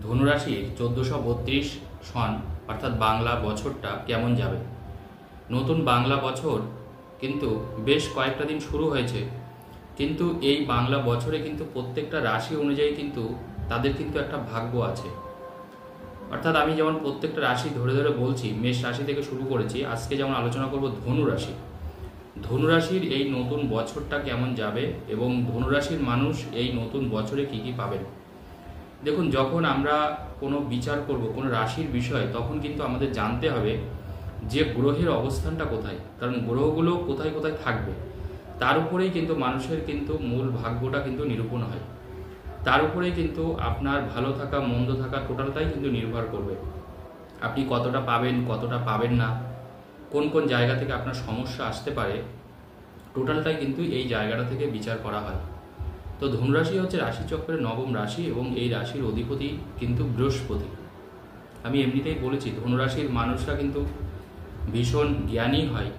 ধনুরাশির 1432 সন অর্থাৎ বাংলা বছরটা কেমন যাবে। নতুন বাংলা বছর কিন্তু বেশ কয়েকটা দিন শুরু হয়েছে, কিন্তু এই বাংলা বছরে কিন্তু প্রত্যেকটা রাশি অনুযায়ী কিন্তু তাদের কিন্তু একটা ভাগ্য আছে। অর্থাৎ আমি যেমন প্রত্যেকটা রাশি ধরে ধরে বলছি, মেষ রাশি থেকে শুরু করেছি, আজকে যেমন আলোচনা করব ধনুরাশি। ধনুরাশির এই নতুন বছরটা কেমন যাবে এবং ধনুরাশির মানুষ এই নতুন বছরে কি কি পাবেন। দেখুন, যখন আমরা কোনো বিচার করব কোনো রাশির বিষয়, তখন কিন্তু আমাদের জানতে হবে যে গ্রহের অবস্থানটা কোথায়, কারণ গ্রহগুলো কোথায় কোথায় থাকবে তার উপরেই কিন্তু মানুষের কিন্তু মূল ভাগ্যটা কিন্তু নিরূপণ হয়। তার উপরেই কিন্তু আপনার ভালো থাকা মন্দ থাকা টোটালটাই কিন্তু নির্ভর করবে। আপনি কতটা পাবেন কতটা পাবেন না, কোন কোন জায়গা থেকে আপনার সমস্যা আসতে পারে, টোটালটাই কিন্তু এই জায়গাটা থেকে বিচার করা হয়। তো ধনুরাশি হচ্ছে রাশিচক্রের নবম রাশি এবং এই রাশির অধিপতি কিন্তু বৃহস্পতি। আমি এমনিতেই বলেছি, ধনুরাশির মানুষরা কিন্তু ভীষণ জ্ঞানী হয়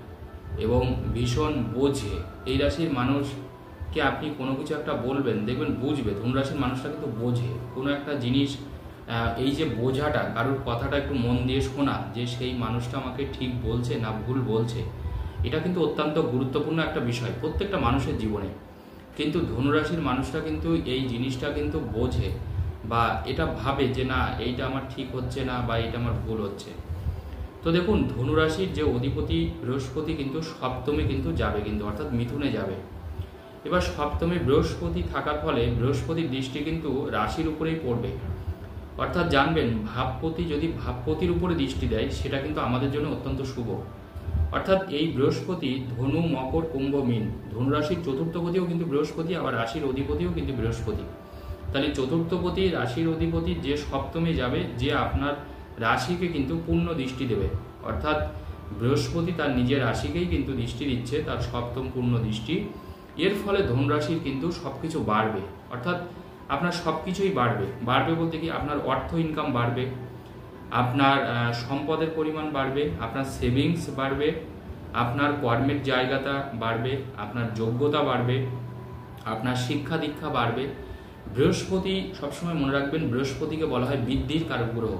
এবং ভীষণ বোঝে। এই রাশির মানুষকে আপনি কোনো কিছু একটা বলবেন, দেখবেন বুঝবে। ধনুরাশির মানুষরা কিন্তু বোঝে কোনো একটা জিনিস। এই যে বোঝাটা, কারোর কথাটা একটু মন দিয়ে শোনা, যে সেই মানুষটা আমাকে ঠিক বলছে না ভুল বলছে, এটা কিন্তু অত্যন্ত গুরুত্বপূর্ণ একটা বিষয় প্রত্যেকটা মানুষের জীবনে। কিন্তু ধনুরাশির মানুষরা কিন্তু এই জিনিসটা কিন্তু বোঝে বা এটা ভাবে যে না, এইটা আমার ঠিক হচ্ছে না বা এটা আমার ভুল হচ্ছে। তো দেখুন, ধনুরাশির যে অধিপতি বৃহস্পতি কিন্তু সপ্তমে কিন্তু যাবে, কিন্তু অর্থাৎ মিথুনে যাবে। এবার সপ্তমে বৃহস্পতি থাকার ফলে বৃহস্পতির দৃষ্টি কিন্তু রাশির উপরেই পড়বে। অর্থাৎ জানবেন, ভাবপতি যদি ভাবপতির উপরে দৃষ্টি দেয়, সেটা কিন্তু আমাদের জন্য অত্যন্ত শুভ। অর্থাৎ এই বৃহস্পতি ধনু মকর কুম্ভ মীন, ধনুরাশির চতুর্থপতিও কিন্তু বৃহস্পতি, আবার রাশির অধিপতিও কিন্তু বৃহস্পতি। তাহলে চতুর্থপতি রাশির অধিপতি যে সপ্তমে যাবে, যে আপনার রাশিকে কিন্তু পূর্ণ দৃষ্টি দেবে। অর্থাৎ বৃহস্পতি তার নিজের রাশিকেই কিন্তু দৃষ্টি দিচ্ছে, তার সপ্তম পূর্ণ দৃষ্টি। এর ফলে ধনুরাশির কিন্তু সব কিছু বাড়বে। অর্থাৎ আপনার সব কিছুই বাড়বে। বাড়বে বলতে কি, আপনার অর্থ ইনকাম বাড়বে, আপনার সম্পদের পরিমাণ বাড়বে, আপনার সেভিংস বাড়বে, আপনার কর্মের জায়গাটা বাড়বে, আপনার যোগ্যতা বাড়বে, আপনার শিক্ষা দীক্ষা বাড়বে। বৃহস্পতি সবসময় মনে রাখবেন, বৃহস্পতিকে বলা হয় বৃদ্ধির কারক গ্রহ।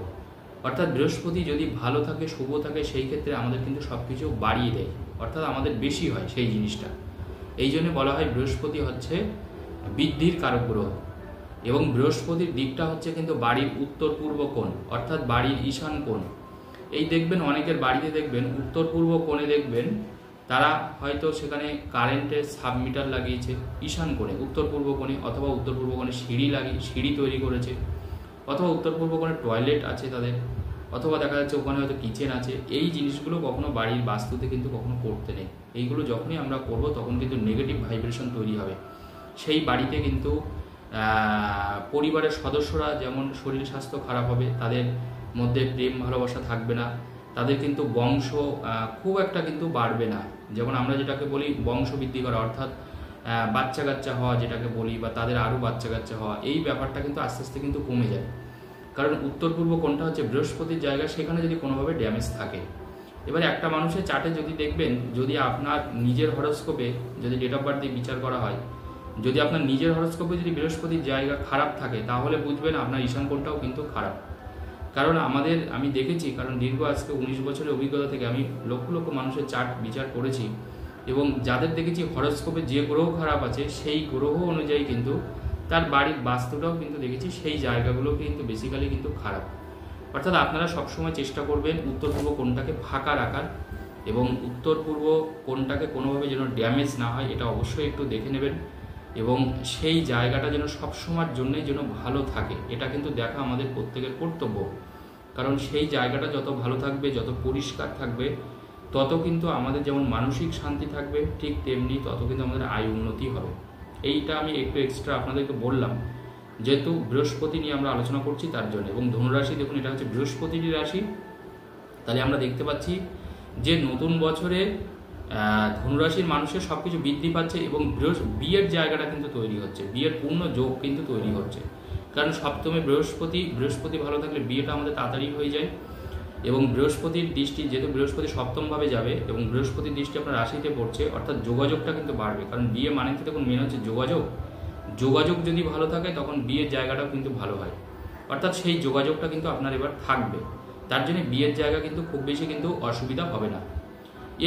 অর্থাৎ বৃহস্পতি যদি ভালো থাকে, শুভ থাকে, সেই ক্ষেত্রে আমাদের কিন্তু সব কিছু বাড়িয়ে দেয়, অর্থাৎ আমাদের বেশি হয় সেই জিনিসটা। এই জন্য বলা হয় বৃহস্পতি হচ্ছে বৃদ্ধির কারক গ্রহ। এবং বৃহস্পতির দিকটা হচ্ছে কিন্তু বাড়ির উত্তর পূর্ব কোণ, অর্থাৎ বাড়ির ঈশান কোণ। এই দেখবেন অনেকের বাড়িতে দেখবেন উত্তর পূর্ব কোণে, দেখবেন তারা হয়তো সেখানে কারেন্টের সাবমিটার লাগিয়েছে ঈশান কোণে, উত্তর পূর্ব কোণে, অথবা উত্তর পূর্ব কোণে সিঁড়ি তৈরি করেছে, অথবা উত্তর পূর্ব কোণে টয়লেট আছে তাদের, অথবা দেখা যাচ্ছে ওখানে হয়তো কিচেন আছে। এই জিনিসগুলো কখনো বাড়ির বাস্তুতে কিন্তু কখনো করতে নেই। এইগুলো যখনই আমরা করব, তখন কিন্তু নেগেটিভ ভাইব্রেশন তৈরি হবে। সেই বাড়িতে কিন্তু পরিবারের সদস্যরা যেমন শরীর স্বাস্থ্য খারাপ হবে, তাদের মধ্যে প্রেম ভালোবাসা থাকবে না, তাদের কিন্তু বংশ খুব একটা কিন্তু বাড়বে না। যেমন আমরা যেটাকে বলি বংশ বৃদ্ধি করা, অর্থাৎ বাচ্চা কাচ্চা হওয়া যেটাকে বলি, বা তাদের আরও বাচ্চা কাচ্চা হওয়া, এই ব্যাপারটা কিন্তু আস্তে আস্তে কিন্তু কমে যায়। কারণ উত্তর পূর্ব কোণটা হচ্ছে বৃহস্পতির জায়গা, সেখানে যদি কোনোভাবে ড্যামেজ থাকে। এবার একটা মানুষের চার্টে যদি দেখবেন, যদি আপনার নিজের হরোস্কোপে যদি ডেট অফ বার্থ দিয়ে বিচার করা হয়, যদি আপনার নিজের হরোস্কোপে যদি বৃহস্পতির জায়গা খারাপ থাকে, তাহলে বুঝবেন আপনার ঈশান কোণটাও কিন্তু খারাপ। কারণ আমি দেখেছি, কারণ দীর্ঘ আজকে 19 বছরের অভিজ্ঞতা থেকে আমি লক্ষ লক্ষ মানুষের চার্ট বিচার করেছি, এবং যাদের দেখেছি হরোস্কোপে যে গ্রহ খারাপ আছে, সেই গ্রহ অনুযায়ী কিন্তু তার বাড়ির বাস্তুটাও কিন্তু দেখেছি সেই জায়গাগুলো কিন্তু বেসিক্যালি কিন্তু খারাপ। অর্থাৎ আপনারা সবসময় চেষ্টা করবেন উত্তর পূর্ব কোণটাকে ফাঁকা রাখার, এবং উত্তর পূর্ব কোণটাকে কোনোভাবে যেন ড্যামেজ না হয়, এটা অবশ্যই একটু দেখে নেবেন। এবং সেই জায়গাটা যেন সবসময়ের জন্যই যেন ভালো থাকে, এটা কিন্তু দেখা আমাদের প্রত্যেকের কর্তব্য। কারণ সেই জায়গাটা যত ভালো থাকবে, যত পরিষ্কার থাকবে, তত কিন্তু আমাদের যেমন মানসিক শান্তি থাকবে, ঠিক তেমনি তত কিন্তু আমাদের আয় উন্নতি হবে। এইটা আমি একটু এক্সট্রা আপনাদেরকে বললাম, যেহেতু বৃহস্পতি নিয়ে আমরা আলোচনা করছি তার জন্য। এবং ধনুরাশি দেখুন, এটা হচ্ছে বৃহস্পতির রাশি। তাহলে আমরা দেখতে পাচ্ছি যে নতুন বছরে ধনুরাশির মানুষের সব কিছু বৃদ্ধি পাচ্ছে, এবং বিয়ের জায়গাটা কিন্তু তৈরি হচ্ছে, বিয়ের পূর্ণ যোগ কিন্তু তৈরি হচ্ছে। কারণ সপ্তমে বৃহস্পতি ভালো থাকলে বিয়েটা আমাদের তাড়াতাড়ি হয়ে যায়। এবং বৃহস্পতির দৃষ্টি, যেহেতু বৃহস্পতি সপ্তমভাবে যাবে এবং বৃহস্পতির দৃষ্টি আপনার রাশিতে পড়ছে, অর্থাৎ যোগাযোগটা কিন্তু বাড়বে। কারণ বিয়ে মানে তো দেখুন মেন হচ্ছে যোগাযোগ। যোগাযোগ যদি ভালো থাকে, তখন বিয়ের জায়গাটাও কিন্তু ভালো হয়। অর্থাৎ সেই যোগাযোগটা কিন্তু আপনার এবার থাকবে। তার জন্য বিয়ের জায়গা কিন্তু খুব বেশি কিন্তু অসুবিধা হবে না।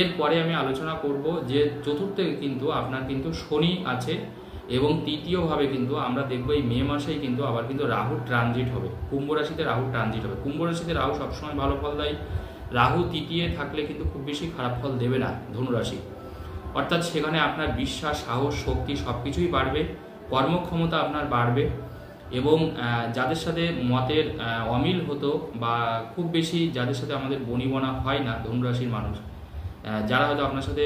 এরপরে আমি আলোচনা করব যে চতুর্থে কিন্তু আপনার কিন্তু শনি আছে, এবং তৃতীয়ভাবে কিন্তু আমরা দেখবো এই মে মাসেই কিন্তু আবার কিন্তু রাহু ট্রানজিট হবে। কুম্ভ রাশিতে রাহু ট্রানজিট হবে। কুম্ভ রাশিতে রাহু সবসময় ভালো ফল দেয়, রাহু তৃতীয় থাকলে কিন্তু খুব বেশি খারাপ ফল দেবে না ধনুরাশি। অর্থাৎ সেখানে আপনার বিশ্বাস, সাহস, শক্তি সব কিছুই বাড়বে, কর্মক্ষমতা আপনার বাড়বে, এবং যাদের সাথে মতের অমিল হতো বা খুব বেশি যাদের সাথে আমাদের বনিবনা হয় না ধনুরাশির মানুষ, যারা হয়তো আপনার সাথে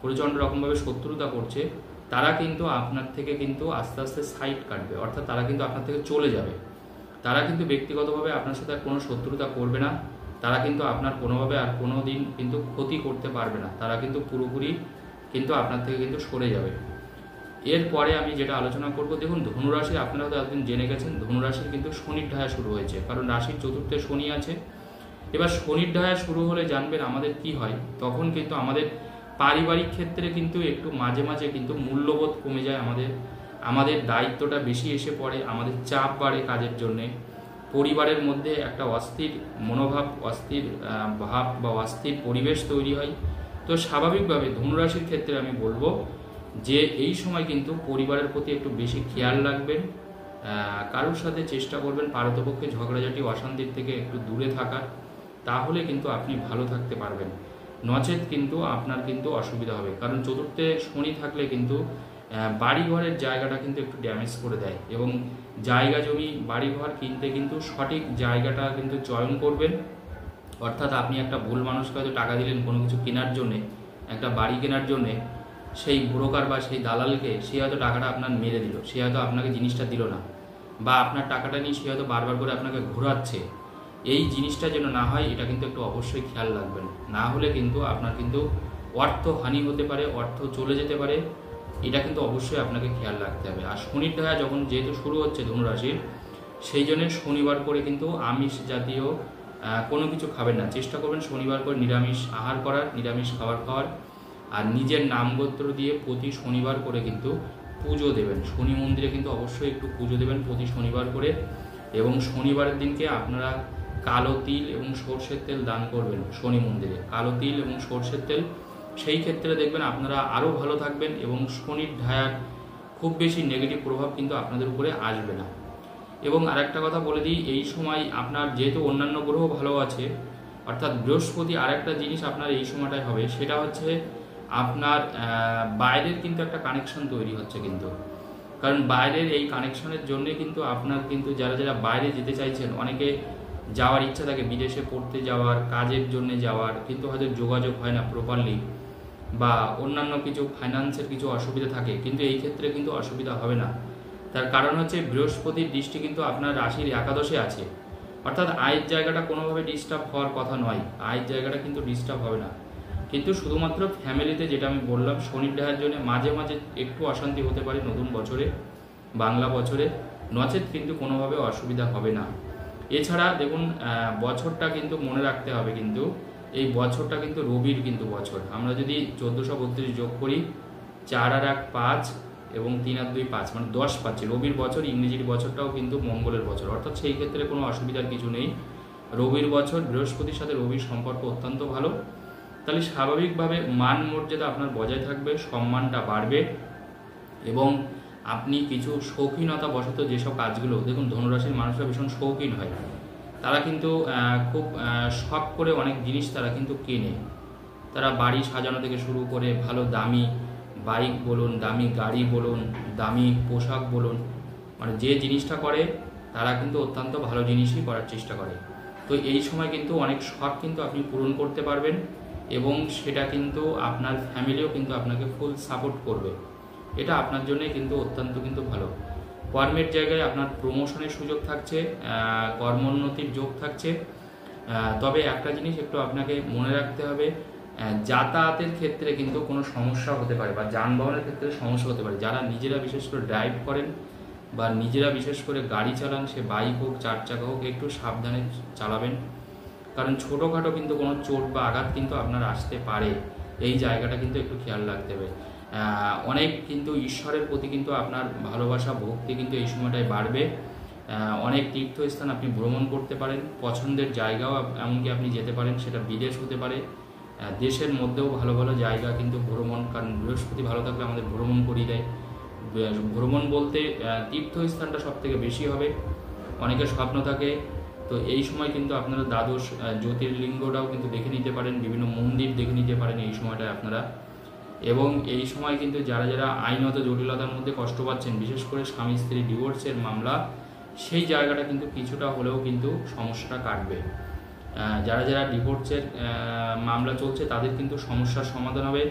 প্রচণ্ড রকমভাবে শত্রুতা করছে, তারা কিন্তু আপনার থেকে কিন্তু আস্তে আস্তে সাইড কাটবে, অর্থাৎ তারা কিন্তু আপনার থেকে চলে যাবে। তারা কিন্তু ব্যক্তিগতভাবে আপনার সাথে আর কোনো শত্রুতা করবে না, তারা কিন্তু আপনার কোনোভাবে আর কোনো দিন কিন্তু ক্ষতি করতে পারবে না, তারা কিন্তু পুরোপুরি কিন্তু আপনার থেকে কিন্তু সরে যাবে। এরপরে আমি যেটা আলোচনা করব, দেখুন ধনুরাশি আপনারা হয়তো এতদিন জেনে গেছেন, ধনুরাশির কিন্তু শনির ঢায়া শুরু হয়েছে, কারণ রাশির চতুর্থে শনি আছে। এবার শনির ঢায়া শুরু হলে জানবেন আমাদের কি হয়, তখন কিন্তু আমাদের পারিবারিক ক্ষেত্রে কিন্তু একটু মাঝে মাঝে কিন্তু মূল্যবোধ কমে যায়, আমাদের দায়িত্বটা বেশি এসে পড়ে, আমাদের চাপ বাড়ে কাজের জন্যে, পরিবারের মধ্যে একটা অস্থির মনোভাব, অস্থির ভাব বা অস্থির পরিবেশ তৈরি হয়। তো স্বাভাবিকভাবে ধনুরাশির ক্ষেত্রে আমি বলবো যে এই সময় কিন্তু পরিবারের প্রতি একটু বেশি খেয়াল রাখবেন, কারোর সাথে চেষ্টা করবেন পারতপক্ষে ঝগড়াঝাটি অশান্তির থেকে একটু দূরে থাকার, তাহলে কিন্তু আপনি ভালো থাকতে পারবেন। নচেত কিন্তু আপনার কিন্তু অসুবিধা হবে, কারণ চতুর্থে শনি থাকলে কিন্তু বাড়িঘরের জায়গাটা কিন্তু একটু ড্যামেজ করে দেয়, এবং জায়গা জমি বাড়িঘর কিনতে কিন্তু সঠিক জায়গাটা কিন্তু চয়ন করবেন। অর্থাৎ আপনি একটা ভুল মানুষকে হয়তো টাকা দিলেন কোনো কিছু কেনার জন্যে, একটা বাড়ি কেনার জন্যে, সেই ব্রোকার বা সেই দালালকে সে হয়তো টাকাটা আপনার মেরে দিল, সে হয়তো আপনাকে জিনিসটা দিল না, বা আপনার টাকাটা নিয়ে সে হয়তো বারবার করে আপনাকে ঘোরাচ্ছে। এই জিনিসটা যেন না হয় এটা কিন্তু একটু অবশ্যই খেয়াল রাখবেন, না হলে কিন্তু আপনার কিন্তু অর্থহানি হতে পারে, অর্থ চলে যেতে পারে, এটা কিন্তু অবশ্যই আপনাকে খেয়াল রাখতে হবে। আর শনির ঢায়া যখন যেহেতু শুরু হচ্ছে ধনুরাশির, সেই জন্য শনিবার করে কিন্তু আমিষ জাতীয় কোনো কিছু খাবেন না, চেষ্টা করবেন শনিবার করে নিরামিষ আহার করার, নিরামিষ খাবার খাওয়ার, আর নিজের নামগোত্র দিয়ে প্রতি শনিবার করে কিন্তু পুজো দেবেন, শনি মন্দিরে কিন্তু অবশ্যই একটু পুজো দেবেন প্রতি শনিবার করে, এবং শনিবারের দিনকে আপনারা কালো তিল এবং সর্ষের তেল দান করবেন শনি মন্দিরে, কালো তিল এবং সর্ষের তেল। সেই ক্ষেত্রে দেখবেন আপনারা আরও ভালো থাকবেন, এবং শনির ঢায়ার খুব বেশি নেগেটিভ প্রভাব কিন্তু আপনাদের উপরে আসবে না। এবং আরেকটা কথা বলে দিই, এই সময় আপনার যেহেতু অন্যান্য গ্রহ ভালো আছে, অর্থাৎ বৃহস্পতি, আরেকটা জিনিস আপনার এই সময়টায় হবে, সেটা হচ্ছে আপনার বাইরের কিন্তু একটা কানেকশন তৈরি হচ্ছে কিন্তু, কারণ বাইরের এই কানেকশনের জন্যে কিন্তু আপনার কিন্তু যারা যারা বাইরে যেতে চাইছেন, অনেকে যাওয়ার ইচ্ছা থাকে বিদেশে পড়তে যাওয়ার, কাজের জন্য যাওয়ার, কিন্তু হয়তো যোগাযোগ হয় না প্রপারলি, বা অন্যান্য কিছু ফাইন্যান্সের কিছু অসুবিধা থাকে, কিন্তু এই ক্ষেত্রে কিন্তু অসুবিধা হবে না। তার কারণ হচ্ছে বৃহস্পতির দৃষ্টি কিন্তু আপনার রাশির একাদশে আছে, অর্থাৎ আয়ের জায়গাটা কোনোভাবে ডিস্টার্ব হওয়ার কথা নয়, আয়ের জায়গাটা কিন্তু ডিস্টার্ব হবে না। কিন্তু শুধুমাত্র ফ্যামিলিতে যেটা আমি বললাম শনির ঢায়ার জন্য মাঝে মাঝে একটু অশান্তি হতে পারে নতুন বছরে, বাংলা বছরে, নচেত কিন্তু কোনোভাবে অসুবিধা হবে না। এছাড়া দেখুন বছরটা কিন্তু মনে রাখতে হবে, কিন্তু এই বছরটা কিন্তু রবির কিন্তু বছর। আমরা যদি 1432 যোগ করি, 4 আর 1 5 এবং 3 আর 2 5, মানে 10 পাচ্ছি। রবির বছর, ইংরেজির বছরটাও কিন্তু মঙ্গলের বছর, অর্থাৎ সেই ক্ষেত্রে কোনো অসুবিধার কিছু নেই। রবির বছর, বৃহস্পতির সাথে রবির সম্পর্ক অত্যন্ত ভালো, তাহলে স্বাভাবিকভাবে মান মর্যাদা আপনার বজায় থাকবে, সম্মানটা বাড়বে, এবং আপনি কিছু শৌখিনতা বশত যেসব কাজগুলো, দেখুন ধনুরাশির মানুষরা ভীষণ শৌখিন হয়, তারা কিন্তু খুব শখ করে অনেক জিনিস তারা কিন্তু কেনে, তারা বাড়ি সাজানো থেকে শুরু করে ভালো দামি বাইক বলুন, দামি গাড়ি বলুন, দামি পোশাক বলুন, মানে যে জিনিসটা করে তারা কিন্তু অত্যন্ত ভালো জিনিসই করার চেষ্টা করে। তো এই সময় কিন্তু অনেক শখ কিন্তু আপনি পূরণ করতে পারবেন, এবং সেটা কিন্তু আপনার ফ্যামিলিও কিন্তু আপনাকে ফুল সাপোর্ট করবে, এটা আপনার জন্যই কিন্তু অত্যন্ত কিন্তু ভালো। কর্মের জায়গায় আপনার প্রমোশনের সুযোগ থাকছে, কর্মোন্নতির যোগ থাকছে। তবে একটা জিনিস একটু আপনাকে মনে রাখতে হবে, যাতায়াতের ক্ষেত্রে কিন্তু কোনো সমস্যা হতে পারে, বা যানবাহনের ক্ষেত্রে সমস্যা হতে পারে। যারা নিজেরা বিশেষ করে ড্রাইভ করেন বা নিজেরা বিশেষ করে গাড়ি চালান, সে বাইক হোক, 4 চাকা হোক, একটু সাবধানে চালাবেন, কারণ ছোটোখাটো কিন্তু কোনো চোট বা আঘাত কিন্তু আপনার আসতে পারে, এই জায়গাটা কিন্তু একটু খেয়াল রাখতে হবে। অনেক কিন্তু ঈশ্বরের প্রতি কিন্তু আপনার ভালোবাসা, ভক্তি কিন্তু এই সময়টায় বাড়বে, অনেক তীর্থস্থান আপনি ভ্রমণ করতে পারেন, পছন্দের জায়গাও এমনকি আপনি যেতে পারেন, সেটা বিদেশ হতে পারে, দেশের মধ্যেও ভালো ভালো জায়গা কিন্তু ভ্রমণ, কারণ বৃহস্পতি ভালো থাকলে আমাদের ভ্রমণ করিয়ে দেয়। ভ্রমণ বলতে তীর্থস্থানটা সব থেকে বেশি হবে, অনেকের স্বপ্ন থাকে। তো এই সময় কিন্তু আপনারা দ্বাদশ জ্যোতির্লিঙ্গটাও কিন্তু দেখে নিতে পারেন, বিভিন্ন মন্দির দেখে নিতে পারেন এই সময়টায় আপনারা। এবং এই সময় কিন্তু যারা যারা আইনত জটিলতার মধ্যে কষ্ট পাচ্ছেন, বিশেষ করে স্বামী স্ত্রী ডিভোর্সের মামলা, সেই জায়গাটা কিন্তু কিছুটা হলেও কিন্তু সমস্যাটা কাটবে। যারা যারা ডিভোর্সের মামলা চলছে তাদের কিন্তু সমস্যার সমাধান হবে।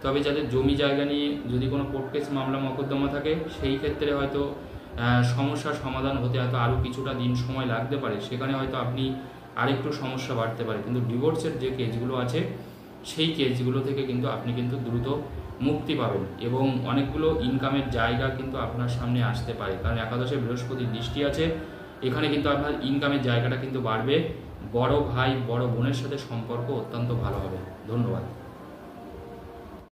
তবে যাদের জমি জায়গা নিয়ে যদি কোনো কোর্ট কেস মামলা মকদ্দমা থাকে, সেই ক্ষেত্রে হয়তো সমস্যার সমাধান হতে হয়তো আরও কিছুটা দিন সময় লাগতে পারে, সেখানে হয়তো আপনি আরেকটু সমস্যা বাড়তে পারে। কিন্তু ডিভোর্সের যে কেসগুলো আছে সেই কেসগুলো থেকে কিন্তু আপনি কিন্তু দ্রুত মুক্তি পাবেন এবং অনেকগুলো ইনকামের জায়গা কিন্তু আপনার সামনে আসতে পারে, কারণ একাদশে বৃহস্পতির দৃষ্টি আছে। এখানে কিন্তু আপনার ইনকামের জায়গাটা কিন্তু বাড়বে। বড় ভাই বড় বোনের সাথে সম্পর্ক অত্যন্ত ভালো হবে। ধন্যবাদ।